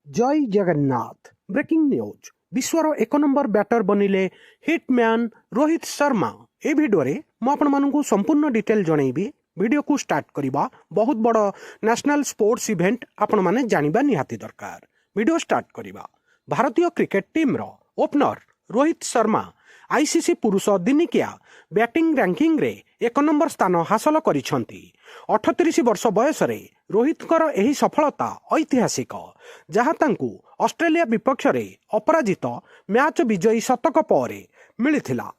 जय Jagannath. Breaking news. विश्वर एक नंबर बैटर बनिले हिटमैन रोहित शर्मा। ए भिडियो रे मु आपन संपूर्ण डिटेल जनइबी। वीडियो को स्टार्ट करबा बहुत बड़ नेशनल स्पोर्ट्स इवेंट आपण माने जानिबा निहाती दरकार। वीडियो स्टार्ट करबा। भारतीय क्रिकेट टीम रो ओपनर रोहित शर्मा आईसीसी पुरुष दिनिकिया बैटिंग रैंकिंग रे एक नंबर स्थान हासिल करिसंती। 38 वर्ष बयस रे रोहितकर एही सफलता ऐतिहासिक, जहाँ तांकू ऑस्ट्रेलिया विपक्ष रे अपराजित मैच विजयी शतक पर मिलिथिला।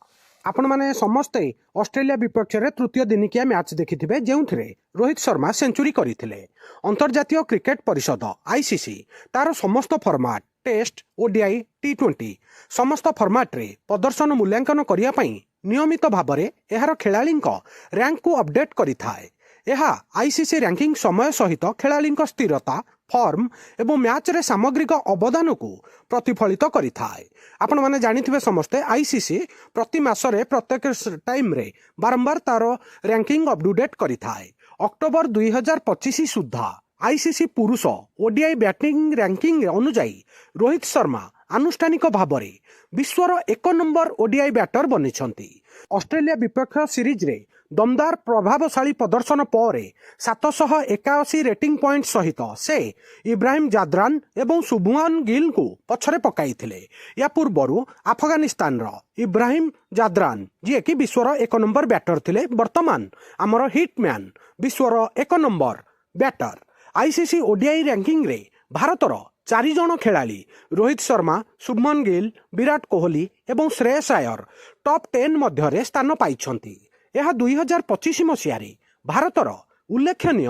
आपण माने समस्ते ऑस्ट्रेलिया विपक्ष रे तृतीय दिनिकिया मैच देखिथिबे, जेउथिरे रोहित शर्मा सेंचुरी करिथिले। अंतर्जातीय क्रिकेट परिषद आईसीसी तार समस्त फॉर्मेट टेस्ट, ओडीआई, टी20 समस्त फॉर्मेट रे प्रदर्शन मूल्यांकन करिया पई नियमित भाबरे एहार खेलाळींक रैंक को अपडेट करिथाय। यह आईसीसी रैंकिंग समय सहित खेलाड़ींक स्थिरता, फॉर्म एवं मैच रे सामग्रिक अवदान को प्रतिफलित करिथाय। आपण माने जानिथिबे समस्ते आईसीसी प्रति मासरे प्रत्येक टाइम रे बारंबार तार रैंकिंग अपडेट करिथाय। अक्टोबर 2025 सुद्धा आईसीसी पुरुष ओडीआई बैटिंग रैंकिंग अनुजाई रोहित शर्मा आनुष्ठानिक भाबरे विश्वर एक नंबर ओडीआई बैटर बनिछंती। ऑस्ट्रेलिया विपक्ष सीरीज रे दमदार प्रभावशाली प्रदर्शन पर 781 रेटिंग पॉइंट सहित से इब्राहिम जाद्रान एवं शुभमान गिल को पछरे पकाइथिले। या पूर्वरु अफगानिस्तान रो इब्राहिम जाद्रान जी कि विश्वर एक नंबर बैटर थिले, वर्तमान आमर हिटमैन विश्वर एक number batter. ICC ODI ranking रे भारतर 4 जण खेलाड़ी रोहित शर्मा, शुभमन गिल, विराट कोहली एवं श्रेयस अय्यर टॉप 10 मध्य स्थान पाइछंती। यह 2025 मसीह भारतर उल्लेखनीय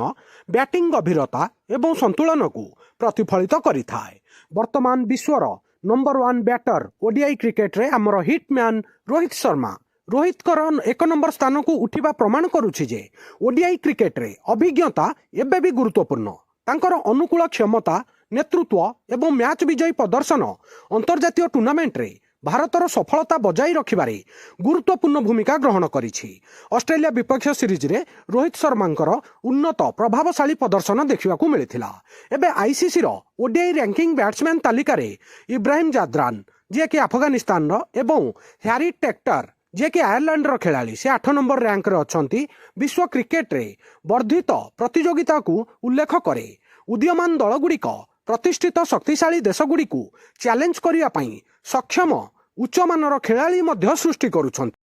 बैटिंग गभीरता एवं संतुलन को प्रतिफलित करिथाय। वर्तमान विश्वर नंबर 1 बैटर ओडीआई क्रिकेट रे आमर हिटमैन रोहित शर्मा। रोहित कर एक नंबर स्थान को उठिबा प्रमाण करुछि जे ओडीआई क्रिकेट रे अभिज्ञता एबे भी गुरुत्वपूर्ण। तांकर अनुकूल क्षमता, नेतृत्व एवं मैच विजयी प्रदर्शन अंतर्जातीय टूर्नामेंट रे भारतर सफलता बजाई रखिबारे गुरुत्वपूर्ण भूमिका ग्रहण करिछि। ऑस्ट्रेलिया विपक्ष सीरीज रे रोहित शर्मांकर उन्नत प्रभावशाली प्रदर्शन देखिबाकू मिलिथिला। एबे आईसीसी रो ओडीआई रैंकिंग बैट्समैन तालिका रे इब्राहिम जाद्रान जे कि अफगानिस्तान रो एवं हैरी टेक्टर जे कि आयरलैंड रो खेलाड़ी से 8 नंबर रैंक रे अछंती। विश्व क्रिकेट रे वर्धित प्रतियोगिता को उल्लेख करे उदीयमान दलगुड़िक प्रतिष्ठित शक्तिशाली देशगुड़ी को चैलेंज करिया पई सक्षम उच्चमानर खेलाड़ी मध्य सृष्टि करुछंती।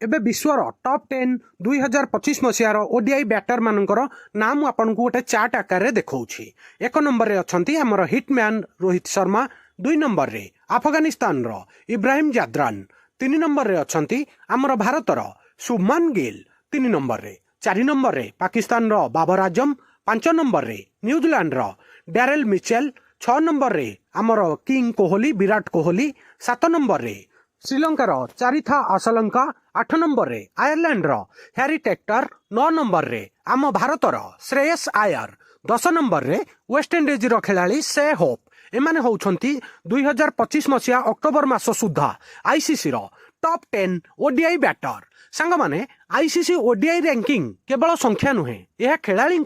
एबे विश्वर टॉप 10 2025 मसीहार ओडीआई बैटर मानकर नाम आपन को गोटे चार्ट आकार रे देखौछि। एक नंबर रे अछंती हमर हिटमैन रोहित शर्मा, 2 नंबर रे अफगानिस्तान रो इब्राहिम जाद्रान, 3 नंबर रे अछंती हमर भारतर शुभमान गिल, 3 नंबर रे, 4 नंबर रे पाकिस्तान रो बाबर आजम, 5 नंबर रे न्यूजीलैंड रो डैरेल मिचेल, 6 नंबर रे आमर किंग कोहली विराट कोहली, 7 नंबर रे श्रीलंकार चारिथा असलंका, 8 नंबर रे आयरलैंड रो हैरी टेक्टर, 9 नंबर रे आम भारतर श्रेयस अय्यर, 10 नंबर रे वेस्टइंडीज रो खेलाड़ी से होप। एमाने होउछंती 2025 मसीहा अक्टोबर मास सुद्धा आईसीसी रो टॉप 10 ओडीआई बैटर। सांग माने आईसीसी ओडीआई रैंकिंग केवल संख्या नुहे, यह खेलाड़ी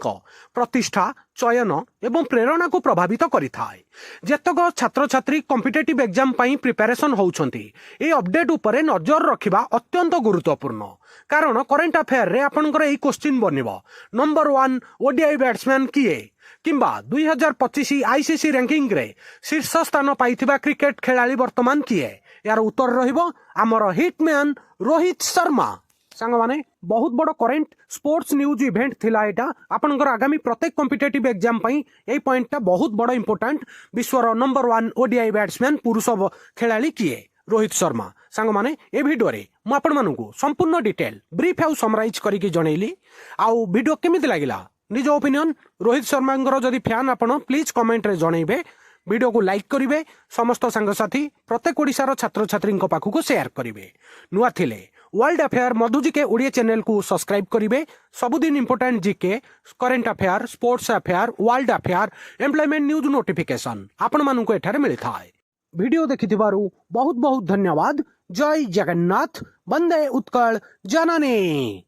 प्रतिष्ठा, चयन एवं प्रेरणा को प्रभावित करिथाय। जेतक छात्र छात्री कॉम्पिटिटिव एग्जाम पई प्रिपरेशन होउछंती, ए अपडेट उपरे नजर रखिबा अत्यंत गुरुत्वपूर्ण। कारण करेंट अफेयर रे आपनकर एई क्वेश्चन बनिबो, नंबर 1 ओडीआई बैट्समैन किए किंबा 2025 आईसीसी रैंकिंग रे शीर्ष स्थान पाइथिबा क्रिकेट खेलाड़ी वर्तमान किए। यार उत्तर रहिबो आमर हिटमैन रोहित शर्मा। सांग माने बहुत बड़ करेंट स्पोर्ट्स न्यूज इवेंट थिला एटा। आपनकर आगामी प्रत्येक कॉम्पिटिटिव एग्जाम पई एई पॉइंटटा बहुत बड़ इंपोर्टेंट। विश्वर नंबर 1 ओडीआई बैट्समैन पुरुष खेलाड़ी किए रोहित शर्मा। सांग माने ए वीडियो रे मु आपण मानकू संपूर्ण डिटेल ब्रीफ आउ समराइज करिके जणैली। आउ वीडियो केमिति लागिला निज ओपिनियन रोहित शर्मा जदि फैन आपण प्लीज कमेंट रे जणैबे। वीडियो को लाइक करिवे, समस्त सांगसाथी प्रत्येक ओडिशार छात्र छात्री पाखु शेयर करिवे। नुआ थिले world affair Madhu GK Odia channel को सब्सक्राइब करिवे। सबुदिन important GK, current affair, sports affair, world affair, employment news notification आपण मानकू एठारे मिलिथाय। वीडियो देखिथिबारु बहुत बहुत धन्यवाद। जय जगन्नाथ, वंदे उत्कल जननी।